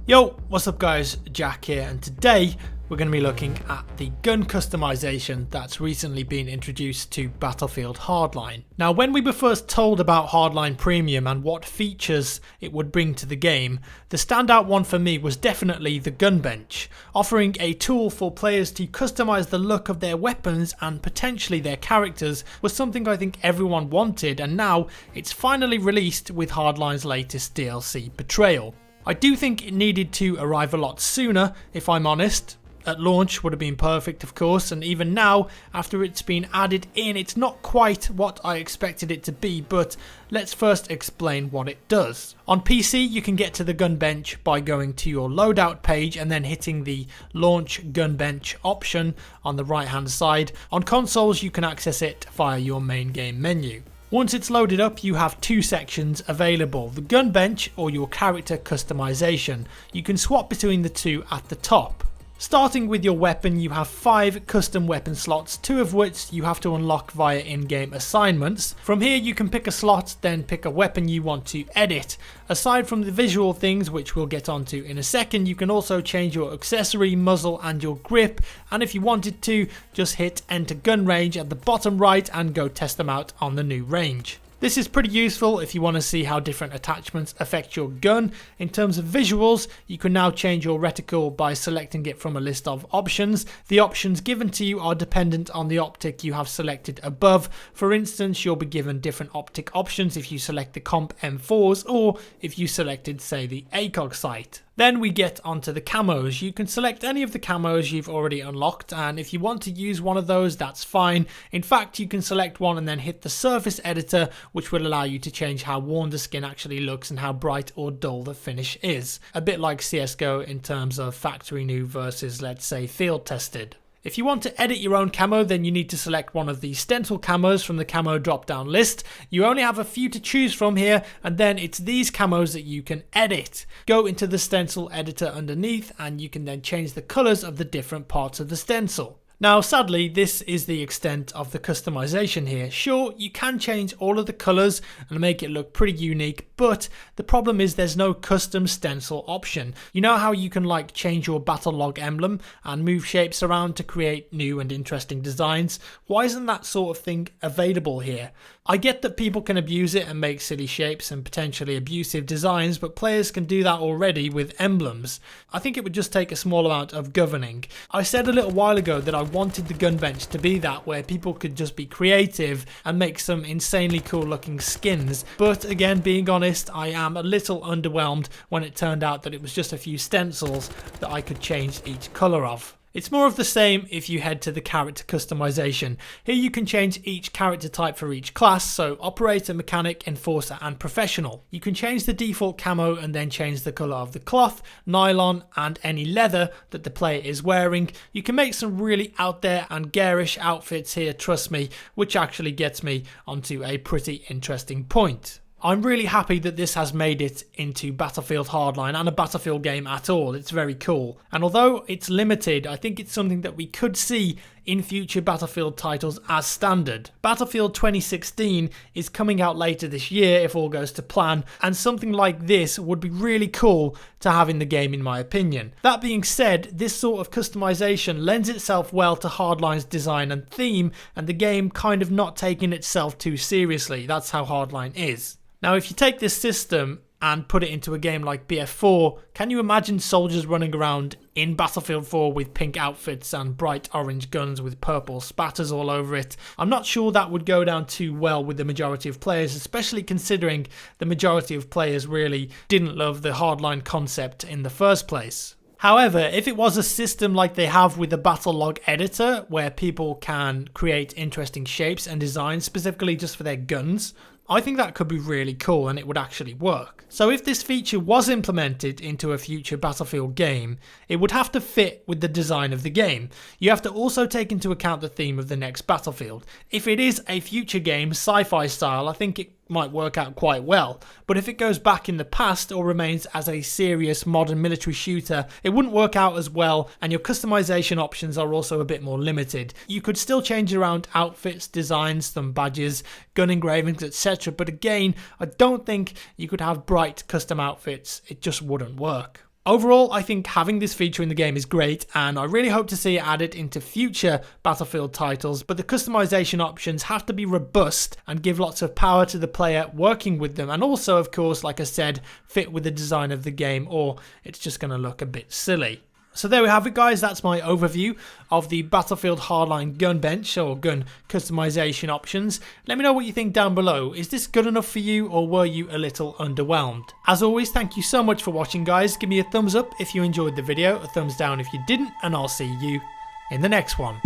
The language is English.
Yo, what's up guys, Jack here, and today we're going to be looking at the gun customization that's recently been introduced to Battlefield Hardline. Now, when we were first told about Hardline Premium and what features it would bring to the game, the standout one for me was definitely the gun bench, offering a tool for players to customize the look of their weapons and potentially their characters was something I think everyone wanted, and now it's finally released with Hardline's latest DLC, Betrayal. I do think it needed to arrive a lot sooner, if I'm honest. At launch would have been perfect, of course, and even now, after it's been added in, it's not quite what I expected it to be, but let's first explain what it does. On PC, you can get to the gun bench by going to your loadout page and then hitting the launch gun bench option on the right hand side. On consoles, you can access it via your main game menu. Once it's loaded up, you have two sections available, the gun bench or your character customization. You can swap between the two at the top. Starting with your weapon, you have 5 custom weapon slots, 2 of which you have to unlock via in-game assignments. From here you can pick a slot, then pick a weapon you want to edit. Aside from the visual things, which we'll get onto in a second, you can also change your accessory, muzzle and your grip, and if you wanted to, just hit enter gun range at the bottom right and go test them out on the new range. This is pretty useful if you want to see how different attachments affect your gun. In terms of visuals, you can now change your reticle by selecting it from a list of options. The options given to you are dependent on the optic you have selected above. For instance, you'll be given different optic options if you select the Comp M4s or if you selected, say, the ACOG sight. Then we get onto the camos. You can select any of the camos you've already unlocked, and if you want to use one of those, that's fine. In fact, you can select one and then hit the surface editor, which will allow you to change how worn the skin actually looks and how bright or dull the finish is. A bit like CSGO in terms of factory new versus, let's say, field tested. If you want to edit your own camo, then you need to select one of the stencil camos from the camo drop down list. You only have a few to choose from here, and then it's these camos that you can edit. Go into the stencil editor underneath and you can then change the colors of the different parts of the stencil. Now, sadly, this is the extent of the customization here. Sure, you can change all of the colors and make it look pretty unique, but the problem is there's no custom stencil option. You know how you can change your battle log emblem and move shapes around to create new and interesting designs? Why isn't that sort of thing available here? I get that people can abuse it and make silly shapes and potentially abusive designs, but players can do that already with emblems. I think it would just take a small amount of governing. I said a little while ago that I wanted the gun bench to be that, where people could just be creative and make some insanely cool looking skins, but again, being honest, I am a little underwhelmed when it turned out that it was just a few stencils that I could change each colour of. It's more of the same if you head to the character customization. Here you can change each character type for each class, so operator, mechanic, enforcer and professional. You can change the default camo and then change the colour of the cloth, nylon and any leather that the player is wearing. You can make some really out there and garish outfits here, trust me, which actually gets me onto a pretty interesting point. I'm really happy that this has made it into Battlefield Hardline and a Battlefield game at all. It's very cool. And although it's limited, I think it's something that we could see in future Battlefield titles as standard. Battlefield 2016 is coming out later this year if all goes to plan, and something like this would be really cool to have in the game in my opinion. That being said, this sort of customization lends itself well to Hardline's design and theme, and the game kind of not taking itself too seriously. That's how Hardline is. Now, if you take this system and put it into a game like BF4, can you imagine soldiers running around in Battlefield 4 with pink outfits and bright orange guns with purple spatters all over it? I'm not sure that would go down too well with the majority of players, especially considering the majority of players really didn't love the Hardline concept in the first place. However, if it was a system like they have with the battle log editor, where people can create interesting shapes and designs specifically just for their guns, I think that could be really cool and it would actually work. So if this feature was implemented into a future Battlefield game, it would have to fit with the design of the game. You have to also take into account the theme of the next Battlefield. If it is a future game, sci-fi style, I think it might work out quite well, but if it goes back in the past or remains as a serious modern military shooter, it wouldn't work out as well, and your customization options are also a bit more limited. You could still change around outfits, designs, some badges, gun engravings, etc, but again, I don't think you could have bright custom outfits. It just wouldn't work. Overall, I think having this feature in the game is great, and I really hope to see it added into future Battlefield titles, but the customization options have to be robust and give lots of power to the player working with them, and also, of course, like I said, fit with the design of the game, or it's just going to look a bit silly. So there we have it, guys. That's my overview of the Battlefield Hardline gun bench or gun customization options. Let me know what you think down below. Is this good enough for you, or were you a little underwhelmed? As always, thank you so much for watching, guys. Give me a thumbs up if you enjoyed the video, a thumbs down if you didn't, and I'll see you in the next one.